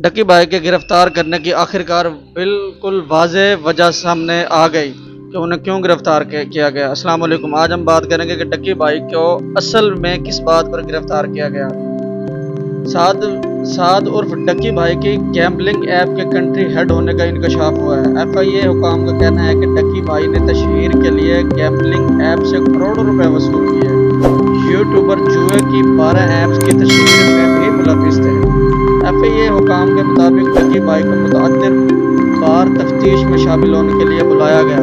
ڈکی بھائی کے گرفتار کرنے کی آخرکار بالکل واضح وجہ سامنے آ گئی کہ انہیں کیوں گرفتار کیا گیا۔ السلام علیکم، آج ہم بات کریں گے کہ ڈکی بھائی کو اصل میں کس بات پر گرفتار کیا گیا۔ سعد عرف ڈکی بھائی کی گیمبلنگ ایپ کے کنٹری ہیڈ ہونے کا انکشاف ہوا ہے۔ ایف آئی اے حکام کا کہنا ہے کہ ڈکی بھائی نے تشہیر کے لیے گیمبلنگ ایپ سے کروڑوں روپے وصول کیے۔ یوٹیوبر جوئے کی 12 ایپس کی تشہیر میں بھی ملوث تھے۔ ایف آئی اے حکام کے مطابق ڈکی بھائی کو متعدد بار تفتیش میں شامل ہونے کے لیے بلایا گیا۔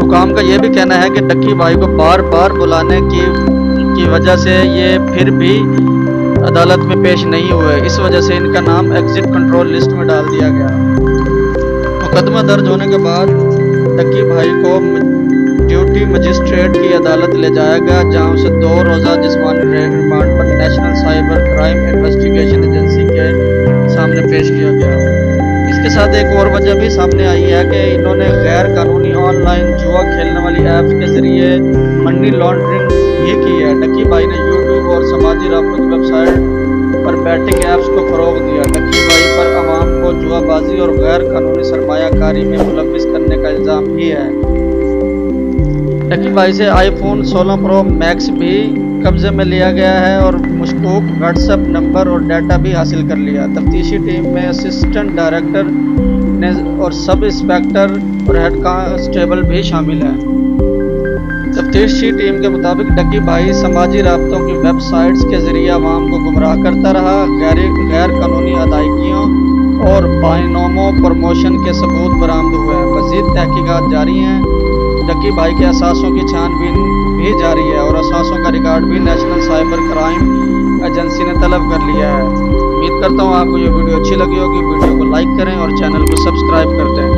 حکام کا یہ بھی کہنا ہے کہ ڈکی بھائی کو بار بار بلانے کی وجہ سے یہ پھر بھی عدالت میں پیش نہیں ہوئے، اس وجہ سے ان کا نام ایگزٹ کنٹرول لسٹ میں ڈال دیا گیا۔ مقدمہ درج ہونے کے بعد ڈکی بھائی کو ڈیوٹی مجسٹریٹ کی عدالت لے جایا گیا، جہاں اسے 2 روزہ جسمانی ریمانڈ پر National Cyber Crime Investigation Agency کے سامنے پیش کیا گیا۔ اس کے ساتھ ایک اور وجہ بھی سامنے آئی ہے کہ انہوں نے غیر قانونی آن لائن جوا کھیلنے والی ایپس کے ذریعے منی لانڈرنگ بھی کی ہے۔ ڈکی بھائی نے یوٹیوب اور سماجی رابطوں کی ویب سائٹ پر بیٹنگ ایپس کو فروغ دیا۔ ڈکی بھائی پر عوام کو جوا بازی اور غیر قانونی سرمایہ کاری میں ملوث کرنے کا الزام بھی ہے۔ ڈکی بھائی سے آئی فون 16 پرو میکس بھی قبضے میں لیا گیا ہے اور مشکوک واٹس ایپ نمبر اور ڈیٹا بھی حاصل کر لیا۔ تفتیشی ٹیم میں اسسٹنٹ ڈائریکٹر اور سب انسپکٹر اور ہیڈ کانسٹیبل بھی شامل ہیں۔ تفتیشی ٹیم کے مطابق ڈکی بھائی سماجی رابطوں کی ویب سائٹس کے ذریعے عوام کو گمراہ کرتا رہا، غیر قانونی ادائیگیوں اور بائنومو پروموشن کے ثبوت برآمد ہوئے ہیں۔ مزید تحقیقات جاری ہیں۔ ڈکی بھائی کے اثاثوں کی چھان بین بھی جاری ہے اور اثاثوں کا ریکارڈ بھی نیشنل سائبر کرائم ایجنسی نے طلب کر لیا ہے۔ امید کرتا ہوں آپ کو یہ ویڈیو اچھی لگی ہوگی۔ ویڈیو کو لائک کریں اور چینل کو سبسکرائب کر دیں۔